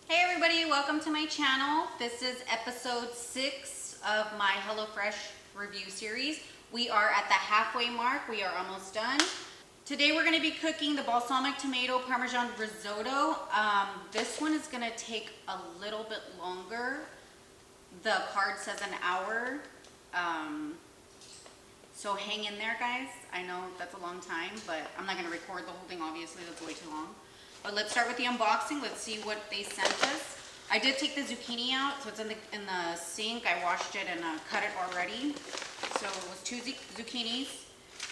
Hey everybody, welcome to my channel. This is episode 6 of my HelloFresh review series. We are at the halfway mark. We are almost done. Today we're going to be cooking the balsamic tomato Parmesan risotto. This one is going to take a little bit longer. The card says an hour. So hang in there, guys. I know that's a long time, but I'm not going to record the whole thing, obviously. That's way too long. But let's start with the unboxing. Let's see what they sent us. I did take the zucchini out, so it's in the sink. I washed it and cut it already. So it was 2 zucchinis.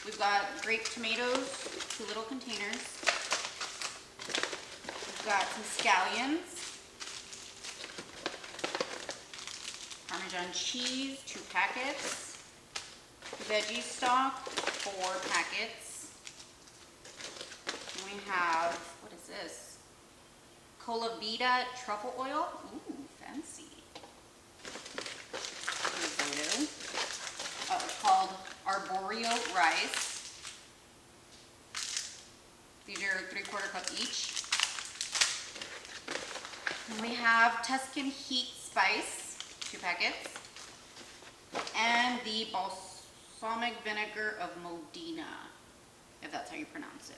We've got grape tomatoes, 2 little containers. We've got some scallions. Parmesan cheese, 2 packets. Veggie stock, 4 packets. And we have, what is this? Colavita truffle oil. Ooh, fancy. Risotto. It's called arborio rice. These are 3/4 cup each. And we have Tuscan heat spice, 2 packets. And the balsamic vinegar of Modena, if that's how you pronounce it.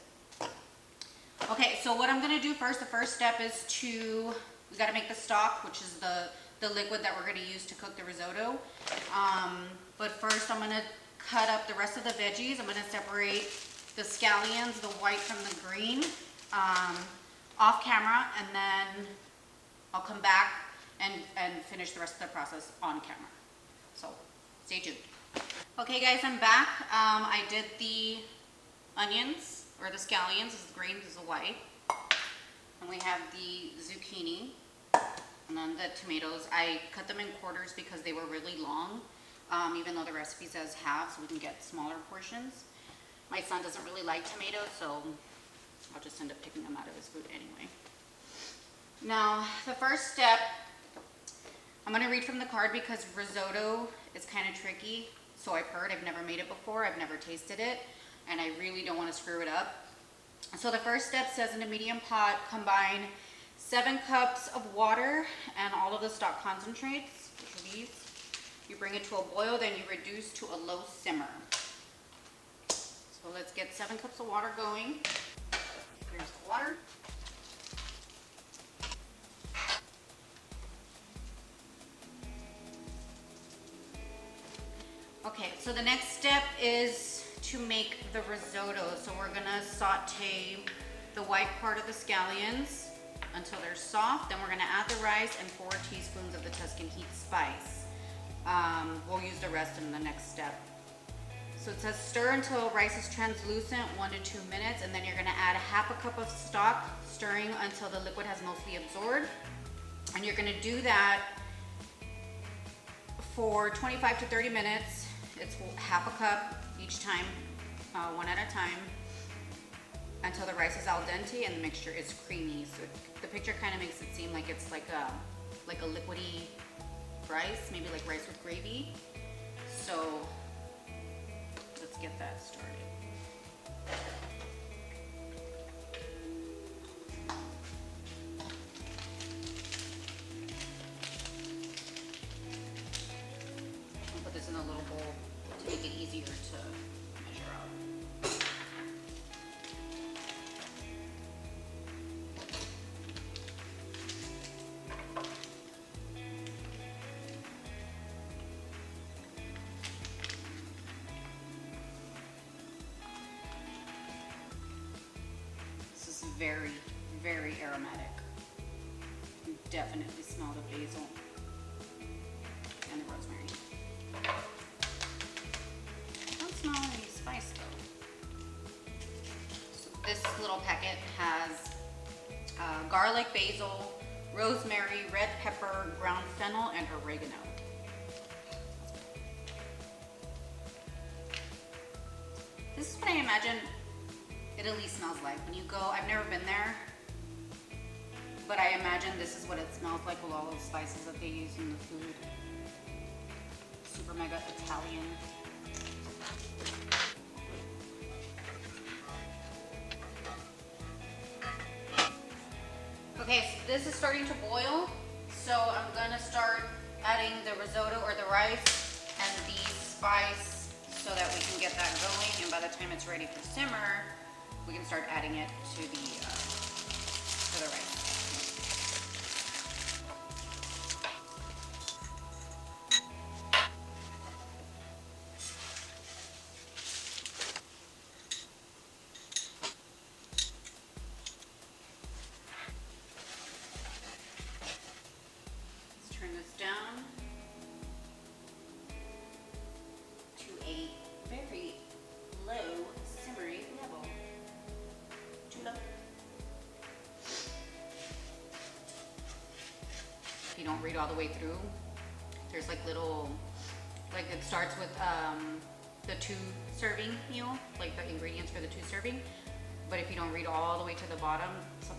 Okay, so what I'm going to do first, the first step is we got to make the stock, which is the liquid that we're going to use to cook the risotto. But first I'm going to cut up the rest of the veggies. I'm going to separate the scallions, the white from the green, off camera, and then I'll come back and finish the rest of the process on camera. So stay tuned. Okay guys, I'm back. I did the onions, or the scallions. This is the green, this is the white. And we have the zucchini, and then the tomatoes. I cut them in quarters because they were really long, even though the recipe says half, so we can get smaller portions. My son doesn't really like tomatoes, so I'll just end up picking them out of his food anyway. Now, the first step, I'm going to read from the card because risotto is kind of tricky. So I've heard. I've never made it before. I've never tasted it. And I really don't want to screw it up. So the first step says in a medium pot, combine 7 cups of water and all of the stock concentrates, which are these. You bring it to a boil, then you reduce to a low simmer. So let's get 7 cups of water going. Here's the water. Okay, so the next step is to make the risotto. So we're gonna saute the white part of the scallions until they're soft. Then we're gonna add the rice and 4 teaspoons of the Tuscan heat spice. We'll use the rest in the next step. So it says stir until rice is translucent, 1 to 2 minutes, and then you're gonna add 1/2 cup of stock, stirring until the liquid has mostly absorbed. And you're gonna do that for 25 to 30 minutes. It's 1/2 cup each time, 1 at a time, until the rice is al dente and the mixture is creamy. So the picture kind of makes it seem like it's like a liquidy rice, maybe like rice with gravy. So let's get that started. I'll put this in a little bowl to make it easier to measure out. This is very, very aromatic. You definitely smell the basil and the rosemary. Smell any spice though. So this little packet has garlic, basil, rosemary, red pepper, ground fennel, and oregano. This is what I imagine Italy smells like when you go. I've never been there, but I imagine this is what it smells like with all those spices that they use in the food. Super mega Italian. Okay, this is starting to boil, so I'm gonna start adding the risotto or the rice and the spice so that we can get that going, and by the time it's ready for simmer, we can start adding it to the rice. Turn this down to a very low simmery level. Too low. If you don't read all the way through, there's like little, like it starts with the 2 serving meal, like the ingredients for the 2 serving. But if you don't read all the way to the bottom,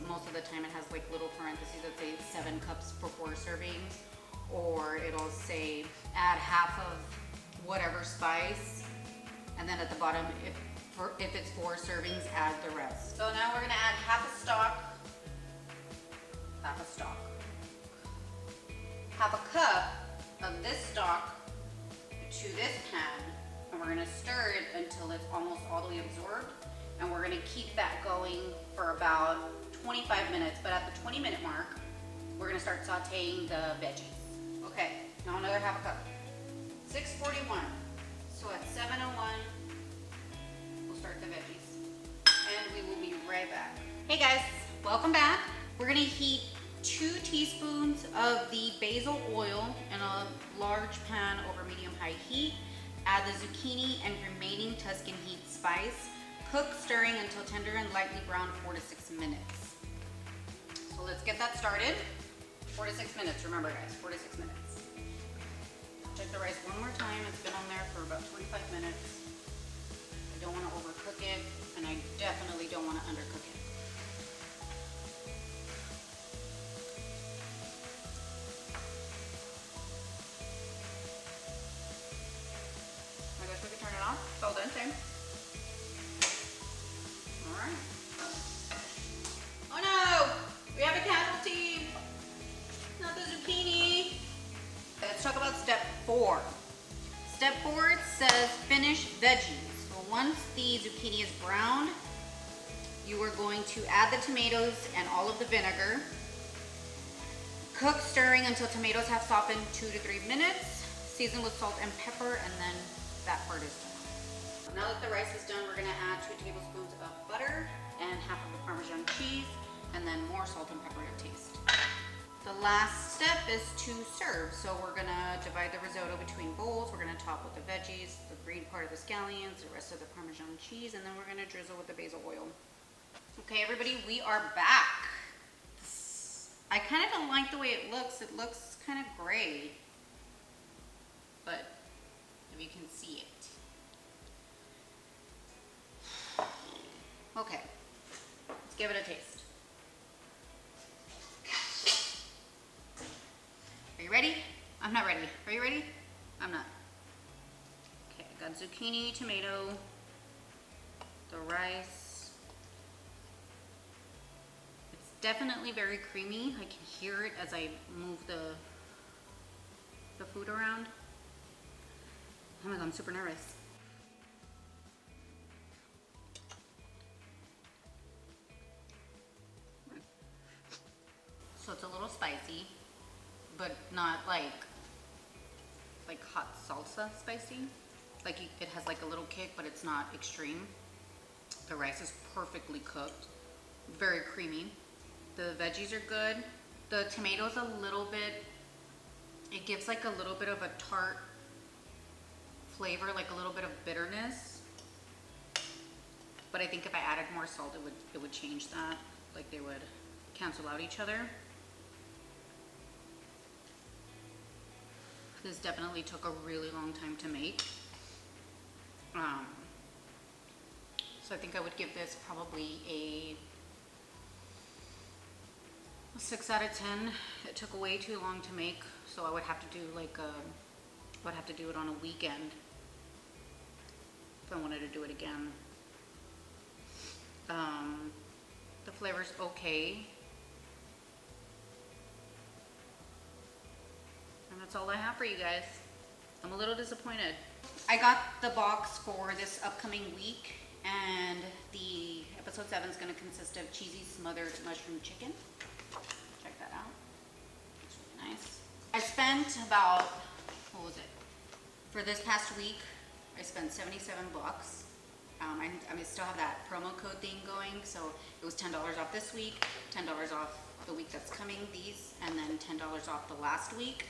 most of the time it has like little parentheses that say 7 cups for 4 servings, or it'll say add half of whatever spice, and then at the bottom, if it's 4 servings, add the rest. So now we're gonna add half a cup of this stock to this pan, and we're gonna stir it until it's almost all the way absorbed. And we're gonna keep that going for about 25 minutes, but at the 20-minute mark, we're gonna start sauteing the veggies. Okay, now another half a cup. 6:41, so at 7:01, we'll start the veggies. And we will be right back. Hey guys, welcome back. We're gonna heat 2 teaspoons of the basil oil in a large pan over medium-high heat. Add the zucchini and remaining Tuscan heat spice. Cook, stirring until tender and lightly browned 4 to 6 minutes. So let's get that started. 4 to 6 minutes, remember guys, 4 to 6 minutes. Check the rice one more time. It's been on there for about 25 minutes. I don't want to overcook it, and I definitely don't want to undercook it. I guess we can turn it off. It's all done, same. Oh no! We have a casualty! Not the zucchini! Let's talk about step 4. Step 4 says finish veggies. So once the zucchini is browned, you are going to add the tomatoes and all of the vinegar. Cook, stirring until tomatoes have softened 2 to 3 minutes. Season with salt and pepper, and then that part is done. So now that the rice is done, we're gonna add 2 tablespoons of butter and half of the Parmesan cheese, and then more salt and pepper to taste. The last step is to serve. So we're gonna divide the risotto between bowls. We're gonna top with the veggies, the green part of the scallions, the rest of the Parmesan cheese, and then we're gonna drizzle with the basil oil. Okay, everybody, we are back. I kind of don't like the way it looks. It looks kind of gray, but if you can see it. Okay, let's give it a taste. Are you ready? I'm not ready. Are you ready? I'm not. Okay, I got zucchini, tomato, the rice. It's definitely very creamy. I can hear it as I move the food around. Oh my God, I'm super nervous. So it's a little spicy, but not like hot salsa spicy. Like it has like a little kick, but it's not extreme. The rice is perfectly cooked, very creamy. The veggies are good. The tomatoes a little bit, it gives like a little bit of a tart flavor, like a little bit of bitterness. But I think if I added more salt, it would change that. Like they would cancel out each other. This definitely took a really long time to make. So I think I would give this probably a 6 out of 10. It took way too long to make, so I would have to do like I would have to do it on a weekend if I wanted to do it again. The flavor's okay. And that's all I have for you guys. I'm a little disappointed. I got the box for this upcoming week, and the episode 7 is going to consist of cheesy smothered mushroom chicken. Check that out. It's really nice. I spent about, what was it? For this past week, I spent 77 bucks. I still have that promo code thing going, so it was $10 off this week, $10 off the week that's coming, these, and then $10 off the last week.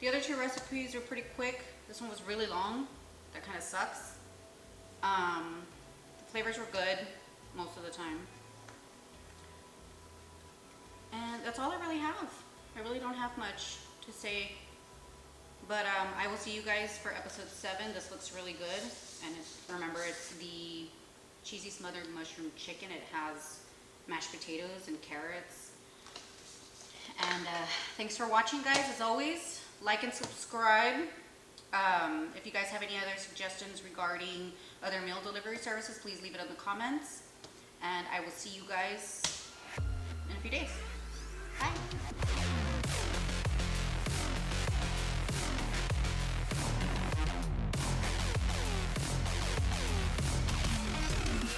The other 2 recipes are pretty quick. This one was really long. That kind of sucks. The flavors were good most of the time. And that's all I really have. I really don't have much to say. But I will see you guys for episode 7. This looks really good. And remember, it's the cheesy smothered mushroom chicken. It has mashed potatoes and carrots. And thanks for watching, guys. As always, like and subscribe. If you guys have any other suggestions regarding other meal delivery services, please leave it in the comments. And I will see you guys in a few days. Bye.